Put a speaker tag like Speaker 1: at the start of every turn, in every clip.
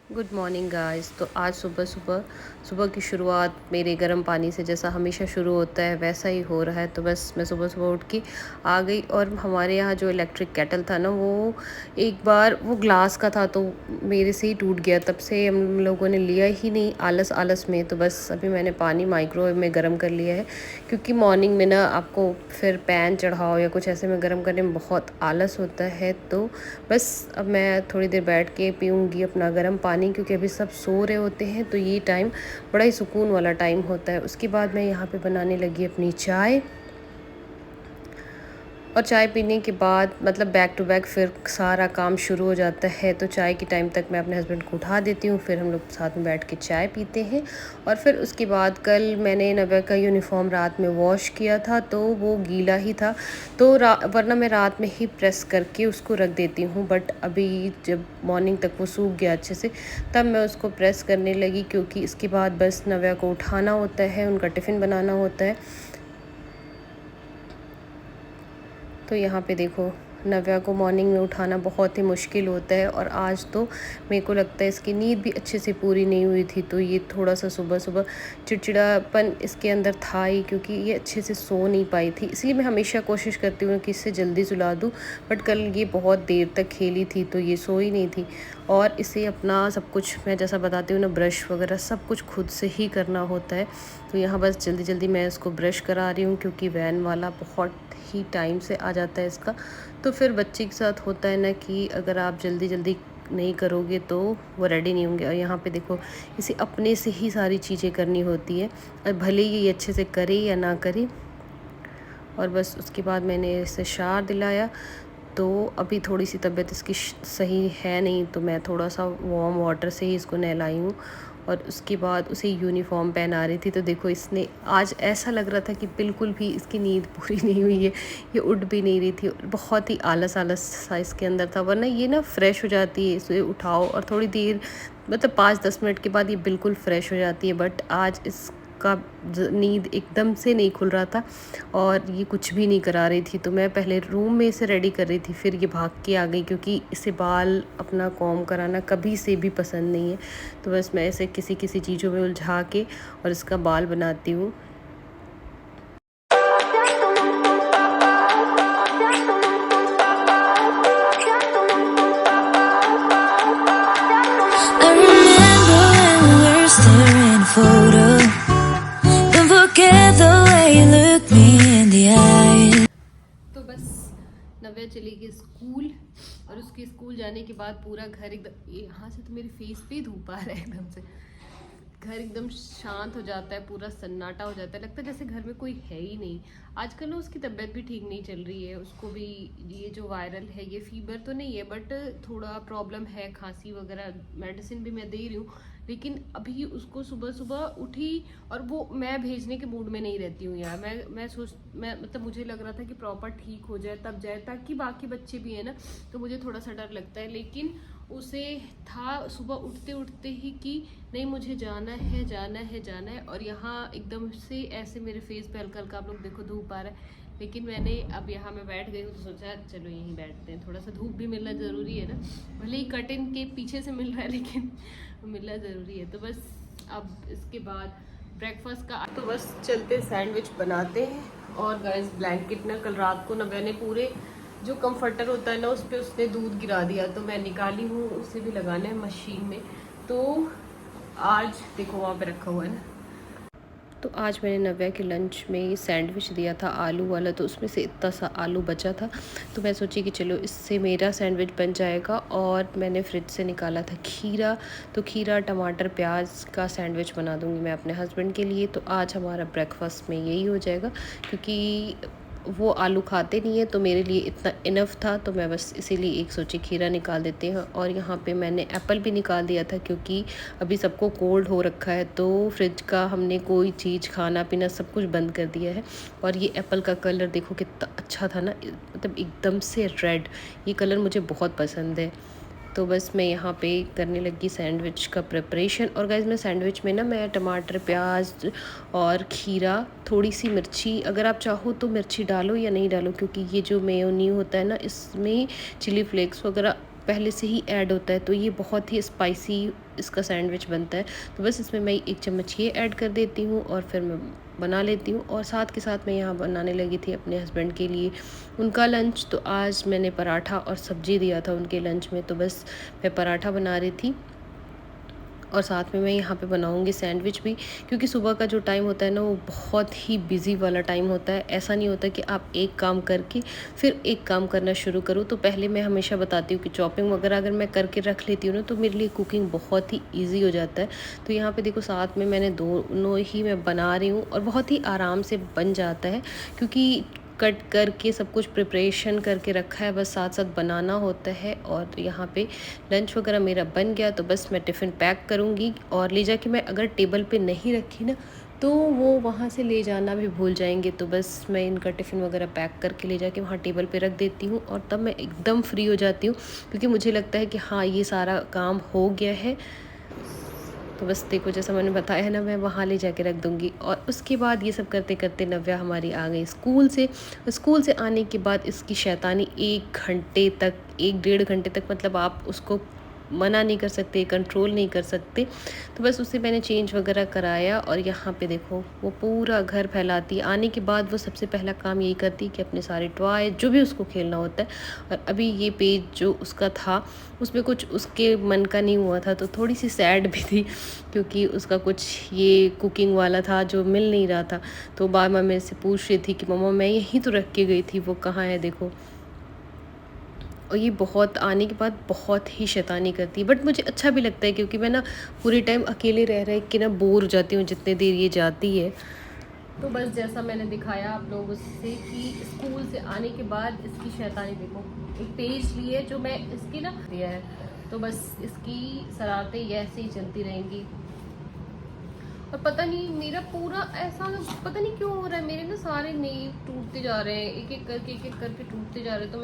Speaker 1: Good morning guys. तो आज सुबह सुबह सुबह की शुरुआत मेरे गर्म पानी से जैसा हमेशा शुरू होता है वैसा ही हो रहा है। तो बस मैं सुबह सुबह उठ के आ गई और हमारे यहाँ जो इलेक्ट्रिक केटल था ना, वो एक बार वो ग्लास का था तो मेरे से ही टूट गया। तब से हम लोगों ने लिया ही नहीं, आलस आलस में। तो बस अभी मैंने पानी माइक्रोवेव में गर्म कर लिया है, क्योंकि मॉर्निंग में ना आपको फिर पैन चढ़ाओ या कुछ ऐसे में गर्म करने में बहुत आलस होता है। तो बस अब मैं थोड़ी देर बैठ के पीऊँगी अपना गर्म पानी, क्योंकि अभी सब सो रहे होते हैं तो ये टाइम बड़ा ही सुकून वाला टाइम होता है। उसके बाद मैं यहाँ पे बनाने लगी अपनी चाय, और चाय पीने के बाद मतलब बैक टू बैक फिर सारा काम शुरू हो जाता है। तो चाय के टाइम तक मैं अपने हस्बैंड को उठा देती हूँ, फिर हम लोग साथ में बैठ के चाय पीते हैं। और फिर उसके बाद कल मैंने नव्या का यूनिफॉर्म रात में वॉश किया था तो वो गीला ही था, तो वरना मैं रात में ही प्रेस करके उसको रख देती हूँ। बट अभी जब मॉर्निंग तक वो सूख गया अच्छे से, तब मैं उसको प्रेस करने लगी, क्योंकि इसके बाद बस नव्या को उठाना होता है, उनका टिफ़िन बनाना होता है। तो यहाँ पे देखो, नव्या को मॉर्निंग में उठाना बहुत ही मुश्किल होता है, और आज तो मेरे को लगता है इसकी नींद भी अच्छे से पूरी नहीं हुई थी, तो ये थोड़ा सा सुबह सुबह चिड़चिड़ापन इसके अंदर था ही, क्योंकि ये अच्छे से सो नहीं पाई थी। इसलिए मैं हमेशा कोशिश करती हूँ कि इससे जल्दी सुला दूँ, बट कल ये बहुत देर तक खेली थी तो ये सो ही नहीं थी। और इसे अपना सब कुछ मैं जैसा बताती हूँ ना, ब्रश वगैरह सब कुछ खुद से ही करना होता है। तो यहाँ बस जल्दी जल्दी मैं इसको ब्रश करा रही हूँ, क्योंकि वैन वाला बहुत ही टाइम से आ जाता है इसका। तो फिर बच्चे के साथ होता है ना कि अगर आप जल्दी जल्दी नहीं करोगे तो वो रेडी नहीं होंगे। और यहाँ पे देखो, इसे अपने से ही सारी चीज़ें करनी होती है, और भले ही ये अच्छे से करे या ना करे। और बस उसके बाद मैंने इसे शार दिलाया। तो अभी थोड़ी सी तबीयत इसकी सही है नहीं, तो मैं थोड़ा सा वार्म वाटर से ही इसको नहलाई हूँ। और उसके बाद उसे यूनिफॉर्म पहना रही थी, तो देखो इसने आज ऐसा लग रहा था कि बिल्कुल भी इसकी नींद पूरी नहीं हुई है, ये उठ भी नहीं रही थी, बहुत ही आलस आलस सा इसके अंदर था। वरना ये ना फ्रेश हो जाती है, इसे उठाओ और थोड़ी देर मतलब 5-10 मिनट के बाद ये बिल्कुल फ्रेश हो जाती है। बट आज इसका नींद एकदम से नहीं खुल रहा था, और ये कुछ भी नहीं करा रही थी। तो मैं पहले रूम में इसे रेडी कर रही थी, फिर ये भाग के आ गई, क्योंकि इसे बाल अपना कॉम कराना कभी से भी पसंद नहीं है। तो बस मैं इसे किसी किसी चीज़ों में उलझा के और इसका बाल बनाती हूँ।
Speaker 2: I remember when we were staring a photo. Don't forget the way you looked me in the eye.
Speaker 1: तो बस नव्या चली गई स्कूल, और उसके स्कूल जाने के बाद पूरा घर एकदम, यहाँ से तो मेरी फेस पे ही धूप आ रहा है एकदम से, घर एकदम शांत हो जाता है, पूरा सन्नाटा हो जाता है, लगता है जैसे घर में कोई है ही नहीं। आजकल ना उसकी तबीयत भी ठीक नहीं चल रही है, उसको भी ये जो वायरल है, ये फीवर तो नहीं है बट थोड़ा प्रॉब्लम है, खांसी वगैरह, मेडिसिन भी मैं दे रही हूँ। लेकिन अभी उसको सुबह सुबह उठी और वो मैं भेजने के मूड में नहीं रहती हूँ यार। मैं मतलब मुझे लग रहा था कि प्रॉपर ठीक हो जाए तब जाए, ताकि बाकी बच्चे भी है ना, तो मुझे थोड़ा सा डर लगता है। लेकिन उसे था सुबह उठते उठते ही कि नहीं, मुझे जाना है जाना है जाना है। और यहाँ एकदम से ऐसे मेरे फेस पे हल्का हल्का, आप लोग देखो, धूप आ रहा है। लेकिन मैंने अब यहाँ मैं बैठ गई हूँ तो सोचा चलो यहीं बैठते हैं, थोड़ा सा धूप भी मिलना ज़रूरी है ना, भले ही कर्टेन के पीछे से मिल रहा है लेकिन मिलना ज़रूरी है। तो बस अब इसके बाद ब्रेकफास्ट का तो बस चलते सैंडविच बनाते हैं। और गाइस ब्लैंकेट ना कल रात को ना मैंने पूरे जो कंफर्टर होता है ना, उस पर उसने दूध गिरा दिया, तो मैं निकाली हूँ, उसे भी लगाना है मशीन में। तो आज देखो वहाँ पे रखा हुआ है ना, तो आज मैंने नव्या के लंच में ये सैंडविच दिया था आलू वाला, तो उसमें से इतना सा आलू बचा था, तो मैं सोची कि चलो इससे मेरा सैंडविच बन जाएगा। और मैंने फ्रिज से निकाला था खीरा, तो खीरा टमाटर प्याज का सैंडविच बना दूँगी मैं अपने हस्बैंड के लिए। तो आज हमारा ब्रेकफास्ट में यही हो जाएगा, क्योंकि वो आलू खाते नहीं है, तो मेरे लिए इतना इनफ था, तो मैं बस इसीलिए एक सोची खीरा निकाल देते हैं। और यहाँ पे मैंने एप्पल भी निकाल दिया था, क्योंकि अभी सबको कोल्ड हो रखा है, तो फ्रिज का हमने कोई चीज़ खाना पीना सब कुछ बंद कर दिया है। और ये एप्पल का कलर देखो कितना अच्छा था ना, मतलब एकदम से रेड, ये कलर मुझे बहुत पसंद है। तो बस मैं यहाँ पे करने लगी सैंडविच का प्रिपरेशन। और गाइस मैं सैंडविच में ना मैं टमाटर प्याज और खीरा, थोड़ी सी मिर्ची, अगर आप चाहो तो मिर्ची डालो या नहीं डालो, क्योंकि ये जो मेयोनी होता है ना, इसमें चिली फ्लेक्स वगैरह पहले से ही ऐड होता है, तो ये बहुत ही स्पाइसी इसका सैंडविच बनता है। तो बस इसमें मैं 1 चम्मच ये ऐड कर देती हूँ और फिर मैं बना लेती हूँ। और साथ के साथ मैं यहाँ बनाने लगी थी अपने हस्बैंड के लिए उनका लंच। तो आज मैंने पराठा और सब्ज़ी दिया था उनके लंच में, तो बस मैं पराठा बना रही थी और साथ में मैं यहाँ पे बनाऊँगी सैंडविच भी, क्योंकि सुबह का जो टाइम होता है ना वो बहुत ही बिज़ी वाला टाइम होता है। ऐसा नहीं होता कि आप एक काम करके फिर एक काम करना शुरू करो। तो पहले मैं हमेशा बताती हूँ कि चॉपिंग वगैरह अगर मैं करके रख लेती हूँ ना, तो मेरे लिए कुकिंग बहुत ही ईजी हो जाता है। तो यहाँ पे देखो साथ में मैंने दोनों ही मैं बना रही हूँ और बहुत ही आराम से बन जाता है, क्योंकि कट करके सब कुछ प्रिपरेशन करके रखा है, बस साथ साथ बनाना होता है। और यहाँ पे लंच वगैरह मेरा बन गया, तो बस मैं टिफ़िन पैक करूँगी और ले जाके मैं अगर टेबल पे नहीं रखी ना, तो वो वहाँ से ले जाना भी भूल जाएंगे। तो बस मैं इनका टिफ़िन वगैरह पैक करके ले जाके वहाँ टेबल पे रख देती हूँ और तब मैं एकदम फ्री हो जाती हूँ, क्योंकि मुझे लगता है कि हाँ ये सारा काम हो गया है। तो बस देखो जैसा मैंने बताया ना, मैं वहाँ ले जाके रख दूँगी। और उसके बाद ये सब करते करते नव्या हमारी आ गई स्कूल से। स्कूल से आने के बाद इसकी शैतानी 1 घंटे तक, 1 डेढ़ घंटे तक, मतलब आप उसको मना नहीं कर सकते, कंट्रोल नहीं कर सकते। तो बस उसे मैंने चेंज वगैरह कराया और यहाँ पे देखो वो पूरा घर फैलाती है। आने के बाद वो सबसे पहला काम यही करती है कि अपने सारे टॉय जो भी उसको खेलना होता है, और अभी ये पेज जो उसका था उसमें कुछ उसके मन का नहीं हुआ था, तो थोड़ी सी सैड भी थी, क्योंकि उसका कुछ ये कुकिंग वाला था जो मिल नहीं रहा था। तो बार बार मेरे से पूछ रही थी कि मम्मा मैं यहीं तो रख के गई थी, वो कहाँ है देखो। और ये बहुत आने के बाद बहुत ही शैतानी करती है, बट मुझे अच्छा भी लगता है, क्योंकि मैं ना पूरे टाइम अकेले रह रहे के ना बोर हो जाती हूँ जितने देर ये जाती है। तो बस जैसा मैंने दिखाया आप लोगों से कि स्कूल से आने के बाद इसकी शैतानी देखो। एक पेज लिए जो मैं इसकी ना दिया है, तो बस इसकी शरारतें ऐसे ही चलती रहेंगी। और पता नहीं मेरा पूरा ऐसा पता नहीं क्यों हो रहा है, मेरे ना सारे नेल टूटते जा रहे हैं, एक एक करके टूटते जा रहे हैं। तो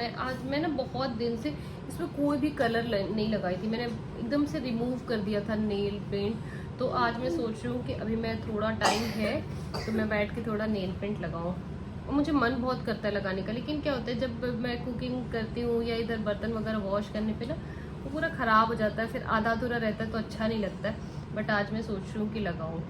Speaker 1: मैं ना बहुत दिन से इसमें कोई भी कलर नहीं लगाई थी, मैंने एकदम से रिमूव कर दिया था नेल पेंट। तो आज मैं सोच रही हूँ कि अभी मैं थोड़ा टाइम है तो मैं बैठ के थोड़ा नेल पेंट लगाऊँ। और मुझे मन बहुत करता है लगाने का, लेकिन क्या होता है जब मैं कुकिंग करती हूँ या इधर बर्तन वगैरह वॉश करने पे ना वो पूरा ख़राब हो जाता है, फिर आधा अधूरा रहता है तो अच्छा नहीं लगता है। बट आज मैं सोच रही हूँ कि लगाऊँ।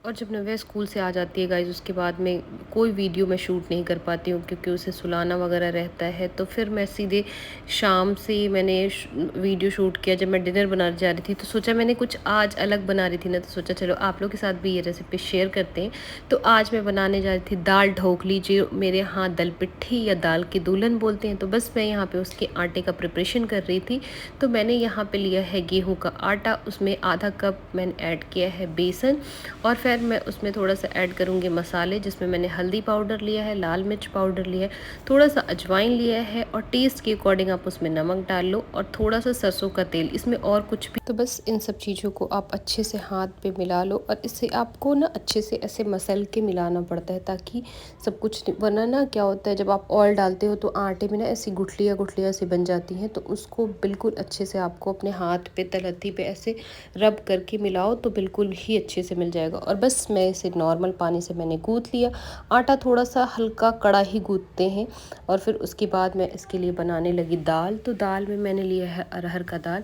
Speaker 1: और जब नव्या स्कूल से आ जाती है गाइज, उसके बाद में कोई वीडियो मैं शूट नहीं कर पाती हूँ, क्योंकि उसे सुलाना वगैरह रहता है। तो फिर मैं सीधे शाम से मैंने वीडियो शूट किया। जब मैं डिनर बनाने जा रही थी तो सोचा मैंने कुछ आज अलग बना रही थी ना, तो सोचा चलो आप लोग के साथ भी ये रेसिपी शेयर करते हैं। तो आज मैं बनाने जा रही थी दाल ढोकली, जो मेरे यहाँ दल पिट्ठी या दाल की दुल्हन बोलते हैं। तो बस मैं यहाँ पर उसके आटे का प्रिपरेशन कर रही थी। तो मैंने यहाँ पर लिया है गेहूँ का आटा, उसमें आधा कप मैंने ऐड किया है बेसन, और फिर मैं उसमें थोड़ा सा ऐड करूँगी मसाले, जिसमें मैंने हल्दी पाउडर लिया है, लाल मिर्च पाउडर लिया है, थोड़ा सा अजवाइन लिया है, और टेस्ट के अकॉर्डिंग आप उसमें नमक डाल लो, और थोड़ा सा सरसों का तेल, इसमें और कुछ भी। तो बस इन सब चीज़ों को आप अच्छे से हाथ पे मिला लो, और इससे आपको ना अच्छे से ऐसे मसल के मिलाना पड़ता है, ताकि सब कुछ, वरना ना क्या होता है जब आप ऑयल डालते हो तो आटे में ना ऐसी गुठलियाँ से बन जाती हैं। तो उसको बिल्कुल अच्छे से आपको अपने हाथ पे तलहथी पे ऐसे रब करके मिलाओ, तो बिल्कुल ही अच्छे से मिल जाएगा। और बस मैं इसे नॉर्मल पानी से मैंने गूँथ लिया। आटा थोड़ा सा हल्का कड़ा ही गूँथते हैं। और फिर उसके बाद मैं इसके लिए बनाने लगी दाल। तो दाल में मैंने लिया है अरहर का दाल,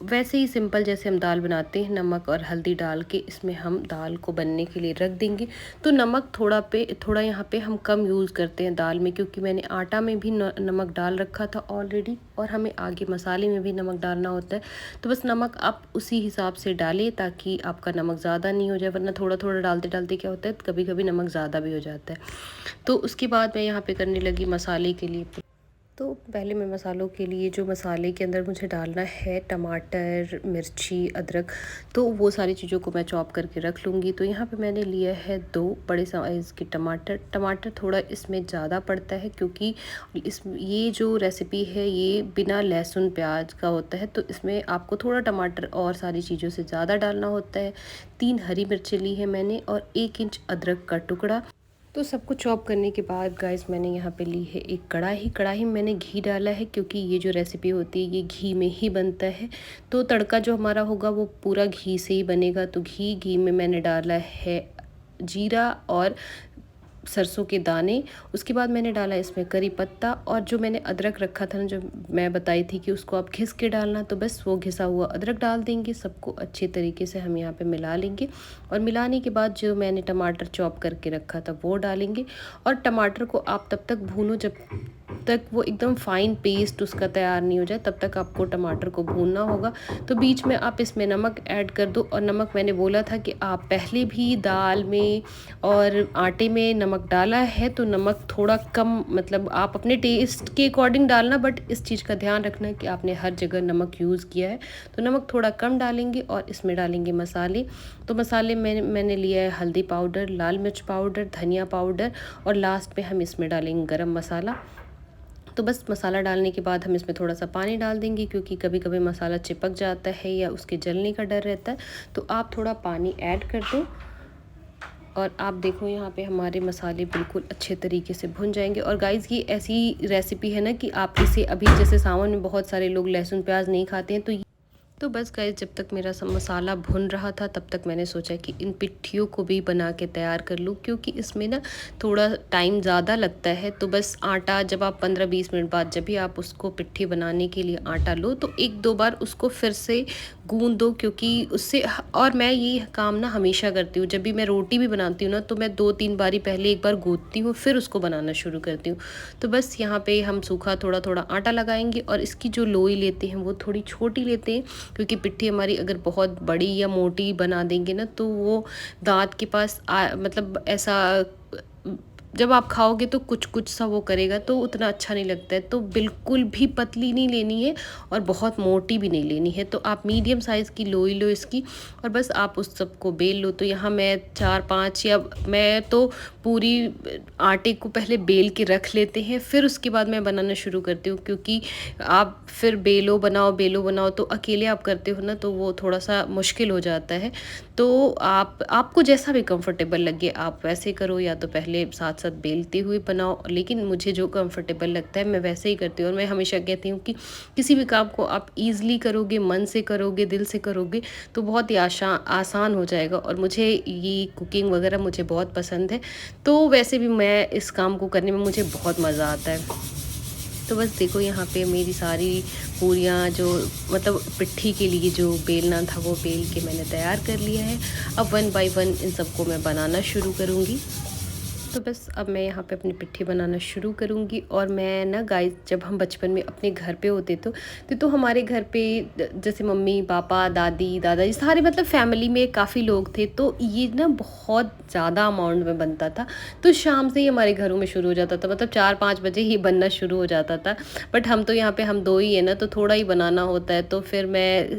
Speaker 1: वैसे ही सिंपल जैसे हम दाल बनाते हैं, नमक और हल्दी डाल के इसमें हम दाल को बनने के लिए रख देंगे। तो नमक थोड़ा यहाँ पे हम कम यूज़ करते हैं दाल में, क्योंकि मैंने आटा में भी नमक डाल रखा था ऑलरेडी, और हमें आगे मसाले में भी नमक डालना होता है। तो बस नमक आप उसी हिसाब से डालें, ताकि आपका नमक ज़्यादा नहीं हो जाए, वरना थोड़ा थोड़ा डालते डालते क्या होता है कभी कभी नमक ज़्यादा भी हो जाता है। तो उसके बाद मैं यहाँ पे करने लगी मसाले के लिए। तो पहले मैं मसालों के लिए, जो मसाले के अंदर मुझे डालना है, टमाटर, मिर्ची, अदरक, तो वो सारी चीज़ों को मैं चॉप करके रख लूँगी। तो यहाँ पे मैंने लिया है 2 बड़े साइज़ के टमाटर थोड़ा इसमें ज़्यादा पड़ता है, क्योंकि ये जो रेसिपी है ये बिना लहसुन प्याज का होता है, तो इसमें आपको थोड़ा टमाटर और सारी चीज़ों से ज़्यादा डालना होता है। 3 हरी मिर्चें ली है मैंने, और 1 इंच अदरक का टुकड़ा। तो सबको चॉप करने के बाद गाइस मैंने यहाँ पे ली है एक कढ़ाई में मैंने घी डाला है, क्योंकि ये जो रेसिपी होती है ये घी में ही बनता है। तो तड़का जो हमारा होगा वो पूरा घी से ही बनेगा। तो घी में मैंने डाला है जीरा और सरसों के दाने, उसके बाद मैंने डाला इसमें करी पत्ता, और जो मैंने अदरक रखा था ना, जो मैं बताई थी कि उसको आप घिस के डालना, तो बस वो घिसा हुआ अदरक डाल देंगे। सबको अच्छे तरीके से हम यहाँ पे मिला लेंगे, और मिलाने के बाद जो मैंने टमाटर चॉप करके रखा था वो डालेंगे। और टमाटर को आप तब तक भूनो जब तक वो एकदम फाइन पेस्ट उसका तैयार नहीं हो जाए, तब तक आपको टमाटर को भूनना होगा। तो बीच में आप इसमें नमक ऐड कर दो, और नमक मैंने बोला था कि आप पहले भी दाल में और आटे में नमक डाला है, तो नमक थोड़ा कम, मतलब आप अपने टेस्ट के अकॉर्डिंग डालना, बट इस चीज़ का ध्यान रखना कि आपने हर जगह नमक यूज़ किया है, तो नमक थोड़ा कम डालेंगे। और इसमें डालेंगे मसाले। तो मसाले मैंने लिया है हल्दी पाउडर, लाल मिर्च पाउडर, धनिया पाउडर, और लास्ट में हम इसमें डालेंगे गरम मसाला। तो बस मसाला डालने के बाद हम इसमें थोड़ा सा पानी डाल देंगे, क्योंकि कभी कभी मसाला चिपक जाता है या उसके जलने का डर रहता है, तो आप थोड़ा पानी ऐड कर दो। और आप देखो यहाँ पे हमारे मसाले बिल्कुल अच्छे तरीके से भुन जाएंगे। और गाइज़ ये ऐसी रेसिपी है ना कि आप इसे अभी, जैसे सावन में बहुत सारे लोग लहसुन प्याज नहीं खाते हैं, तो बस गाइस जब तक मेरा सब मसाला भुन रहा था तब तक मैंने सोचा कि इन पिट्ठियों को भी बना के तैयार कर लूँ, क्योंकि इसमें ना थोड़ा टाइम ज़्यादा लगता है। तो बस आटा, जब आप 15-20 मिनट बाद जब भी आप उसको पिट्ठी बनाने के लिए आटा लो, तो 1-2 बार उसको फिर से गूंद दो, क्योंकि उससे, और मैं ये काम ना हमेशा करती हूँ, जब भी मैं रोटी भी बनाती हूँ ना, तो मैं 2-3 बारी पहले एक बार गूंदती हूँ, फिर उसको बनाना शुरू करती हूँ। तो बस यहाँ पे हम सूखा थोड़ा थोड़ा आटा लगाएंगे, और इसकी जो लोई लेते हैं वो थोड़ी छोटी लेते हैं, क्योंकि पिट्ठी हमारी अगर बहुत बड़ी या मोटी बना देंगे ना, तो वो दांत के पास मतलब ऐसा जब आप खाओगे तो कुछ कुछ सा वो करेगा, तो उतना अच्छा नहीं लगता है। तो बिल्कुल भी पतली नहीं लेनी है और बहुत मोटी भी नहीं लेनी है, तो आप मीडियम साइज़ की लोई लो इसकी, और बस आप उस सबको बेल लो। तो यहाँ मैं 4-5, या मैं तो पूरी आटे को पहले बेल के रख लेते हैं, फिर उसके बाद मैं बनाना शुरू करती हूँ, क्योंकि आप फिर बेलो बनाओ तो अकेले आप करते हो ना, तो वो थोड़ा सा मुश्किल हो जाता है। तो आपको जैसा भी कंफर्टेबल लगे आप वैसे करो, या तो पहले साथ साथ बेलते हुए बनाओ, लेकिन मुझे जो कंफर्टेबल लगता है मैं वैसे ही करती हूँ। और मैं हमेशा कहती हूँ कि किसी भी काम को आप ईज़िली करोगे, मन से करोगे, दिल से करोगे, तो बहुत ही आसान हो जाएगा। और मुझे ये कुकिंग वगैरह मुझे बहुत पसंद है, तो वैसे भी मैं इस काम को करने में मुझे बहुत मज़ा आता है। तो बस देखो यहाँ पे मेरी सारी पूरियाँ, जो मतलब पिट्ठी के लिए जो बेलना था वो बेल के मैंने तैयार कर लिया है। अब 1 बाय 1 इन सबको मैं बनाना शुरू करूँगी। तो बस अब मैं यहाँ पे अपनी पिट्ठी बनाना शुरू करूँगी। और मैं ना गाइस, जब हम बचपन में अपने घर पे होते तो हमारे घर पे जैसे मम्मी पापा दादी दादाजी सारे, मतलब फैमिली में काफ़ी लोग थे, तो ये ना बहुत ज़्यादा अमाउंट में बनता था। तो शाम से ही हमारे घरों में शुरू हो जाता था, मतलब 4-5 बजे ही बनना शुरू हो जाता था। बट हम तो यहाँ पे हम 2 ही है ना, तो थोड़ा ही बनाना होता है, तो फिर मैं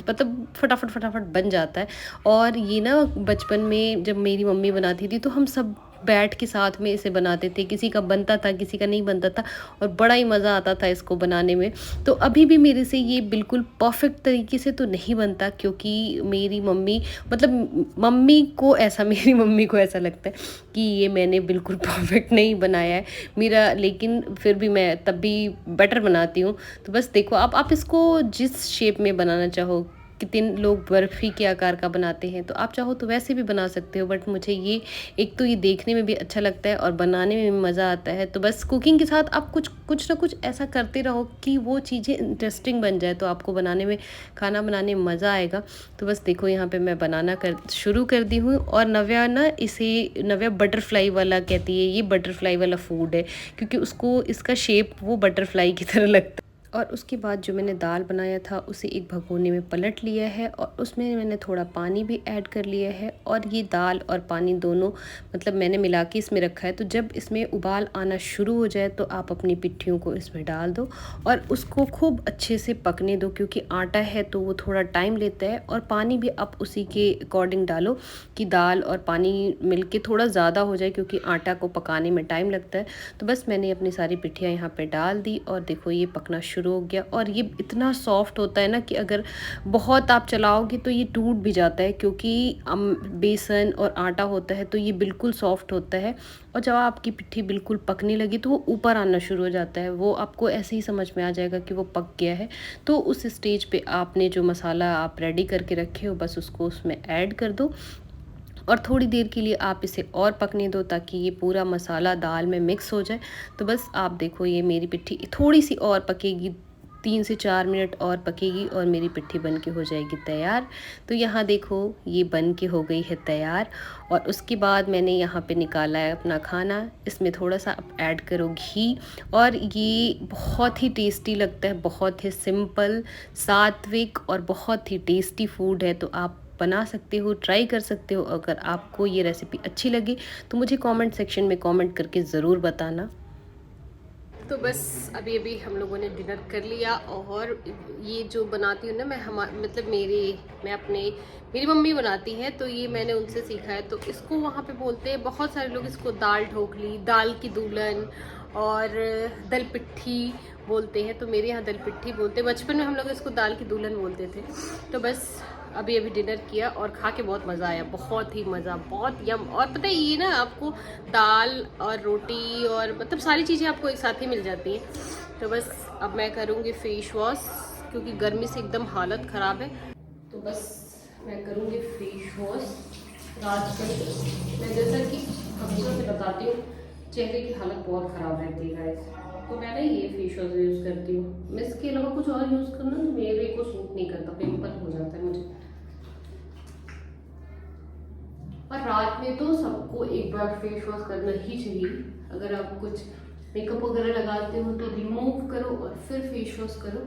Speaker 1: मतलब फटाफट बन जाता है। और ये ना बचपन में जब मेरी मम्मी बनाती थी, तो हम सब बैठ के साथ में इसे बनाते थे, किसी का बनता था किसी का नहीं बनता था, और बड़ा ही मज़ा आता था इसको बनाने में। तो अभी भी मेरे से ये बिल्कुल परफेक्ट तरीके से तो नहीं बनता, क्योंकि मेरी मम्मी, मतलब मम्मी को ऐसा मेरी मम्मी को ऐसा लगता है कि ये मैंने बिल्कुल परफेक्ट नहीं बनाया है मेरा, लेकिन फिर भी मैं तब भी बेटर बनाती हूँ। तो बस देखो आप इसको जिस शेप में बनाना चाहो, कितने लोग बर्फ़ी के आकार का बनाते हैं, तो आप चाहो तो वैसे भी बना सकते हो, बट मुझे ये, एक तो ये देखने में भी अच्छा लगता है और बनाने में भी मज़ा आता है। तो बस कुकिंग के साथ आप कुछ ना कुछ ऐसा करते रहो कि वो चीज़ें इंटरेस्टिंग बन जाए, तो आपको बनाने में, खाना बनाने में मज़ा आएगा। तो बस देखो यहाँ पे मैं बनाना शुरू कर दी हूँ। और नव्या बटरफ्लाई वाला कहती है, ये बटरफ्लाई वाला फूड है, क्योंकि उसको इसका शेप वो बटरफ्लाई की तरह लगता है। और उसके बाद जो मैंने दाल बनाया था उसे एक भगोने में पलट लिया है, और उसमें मैंने थोड़ा पानी भी ऐड कर लिया है। और ये दाल और पानी दोनों, मतलब मैंने मिला के इसमें रखा है। तो जब इसमें उबाल आना शुरू हो जाए, तो आप अपनी पिट्ठियों को इसमें डाल दो और उसको खूब अच्छे से पकने दो, क्योंकि आटा है तो वो थोड़ा टाइम लेता है। और पानी भी आप उसी के अकॉर्डिंग डालो कि दाल और पानी मिलके थोड़ा ज़्यादा हो जाए, क्योंकि आटा को पकाने में टाइम लगता है। तो बस मैंने अपनी सारी पिट्ठियाँ यहाँ पे डाल दी, और देखो ये पकना शुरू हो गया। और ये इतना सॉफ्ट होता है ना कि अगर बहुत आप चलाओगे तो ये टूट भी जाता है, क्योंकि बेसन और आटा होता है, तो ये बिल्कुल सॉफ्ट होता है। और जब आपकी पिट्ठी बिल्कुल पकने लगी, तो वो ऊपर आना शुरू हो जाता है, वो आपको ऐसे ही समझ में आ जाएगा कि वो पक गया है। तो उस स्टेज पे आपने जो मसाला आप रेडी करके रखे हो, बस उसको उसमें ऐड कर दो। और थोड़ी देर के लिए आप इसे और पकने दो ताकि ये पूरा मसाला दाल में मिक्स हो जाए। तो बस आप देखो ये मेरी पिट्ठी थोड़ी सी और पकेगी, 3 से 4 मिनट और पकेगी और मेरी पिट्ठी बन के हो जाएगी तैयार। तो यहाँ देखो ये बन के हो गई है तैयार। और उसके बाद मैंने यहाँ पे निकाला है अपना खाना। इसमें थोड़ा सा आप ऐड करो घी, और ये बहुत ही टेस्टी लगता है, बहुत ही सिंपल, सात्विक और बहुत ही टेस्टी फूड है। तो आप बना सकते हो, ट्राई कर सकते हो। अगर आपको ये रेसिपी अच्छी लगे तो मुझे कमेंट सेक्शन में कमेंट करके ज़रूर बताना। तो बस अभी अभी हम लोगों ने डिनर कर लिया, और ये जो बनाती हूँ ना मैं, मतलब मेरी मम्मी बनाती है, तो ये मैंने उनसे सीखा है। तो इसको वहाँ पे बोलते हैं, बहुत सारे लोग इसको दाल ढोकली, दाल की दुल्हन और दल पिट्ठी बोलते हैं। तो मेरे यहाँ दल पिट्ठी बोलते हैं। बचपन में हम लोग इसको दाल की दुल्हन बोलते थे। तो बस अभी अभी डिनर किया और खा के बहुत मज़ा आया, बहुत ही मज़ा, बहुत यम। और पता है ये ना आपको दाल और रोटी और मतलब सारी चीज़ें आपको एक साथ ही मिल जाती हैं। तो बस अब मैं करूँगी फेस वॉश, क्योंकि गर्मी से एकदम हालत ख़राब है। तो बस मैं करूँगी फेस वॉश रात को। मैं जैसा कि हमेशा से बताती हूँ, चेहरे की हालत बहुत ख़राब रहती है गाइस, तो मैं ना ये फेस वॉश यूज़ करती हूँ। मैं इसके अलावा कुछ और यूज़ करना तो मेरे को सूट नहीं करता, पिंपल हो जाता है मुझे। और रात में तो सबको एक बार फेस वॉश करना ही चाहिए। अगर आप कुछ मेकअप वगैरह लगाते हो तो रिमूव करो और फिर फेस वॉश करो।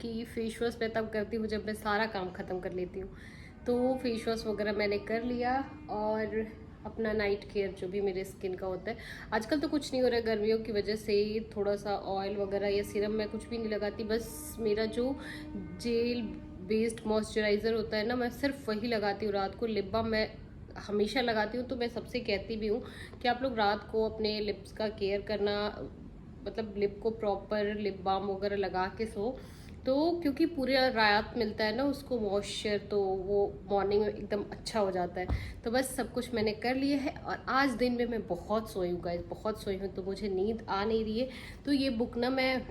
Speaker 1: कि फेस वॉश मैं तब करती हूँ जब मैं सारा काम ख़त्म कर लेती हूँ। तो फेस वॉश वगैरह मैंने कर लिया, और अपना नाइट केयर जो भी मेरे स्किन का होता है। आजकल तो कुछ नहीं हो रहा है गर्मियों की वजह से, थोड़ा सा ऑयल वगैरह या सीरम मैं कुछ भी नहीं लगाती। बस मेरा जो जेल बेस्ड मॉइस्चराइज़र होता है ना, मैं सिर्फ वही लगाती हूँ रात को। लिप बाम मैं हमेशा लगाती हूँ। तो मैं सबसे कहती भी हूँ कि आप लोग रात को अपने लिप्स का केयर करना, मतलब लिप को प्रॉपर लिप बाम वगैरह लगा के सो, तो क्योंकि पूरी रात मिलता है ना उसको मॉइस्चर, तो वो मॉर्निंग में एकदम अच्छा हो जाता है। तो बस सब कुछ मैंने कर लिया है, और आज दिन में मैं बहुत सोई हूँ गाइस, बहुत सोई हूँ। तो मुझे नींद आ नहीं रही है। तो ये बुक ना मैं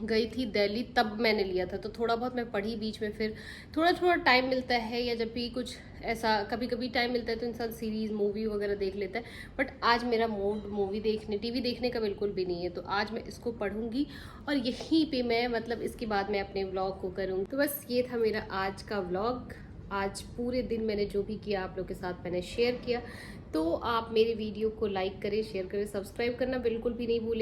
Speaker 1: गई थी दिल्ली, तब मैंने लिया था। तो थोड़ा बहुत मैं पढ़ी बीच में, फिर थोड़ा थोड़ा टाइम मिलता है, या जब भी कुछ ऐसा कभी कभी टाइम मिलता है तो इंसान सीरीज़ मूवी वगैरह देख लेता है। बट आज मेरा मूड मूवी देखने, टीवी देखने का बिल्कुल भी नहीं है। तो आज मैं इसको पढ़ूंगी, और यहीं पे मैं मतलब इसके बाद मैं अपने व्लॉग को करूँगी। तो बस ये था मेरा आज का व्लॉग। आज पूरे दिन मैंने जो भी किया आप लोग के साथ मैंने शेयर किया। तो आप मेरे वीडियो को लाइक करें, शेयर करें, सब्सक्राइब करना बिल्कुल भी नहीं भूलें।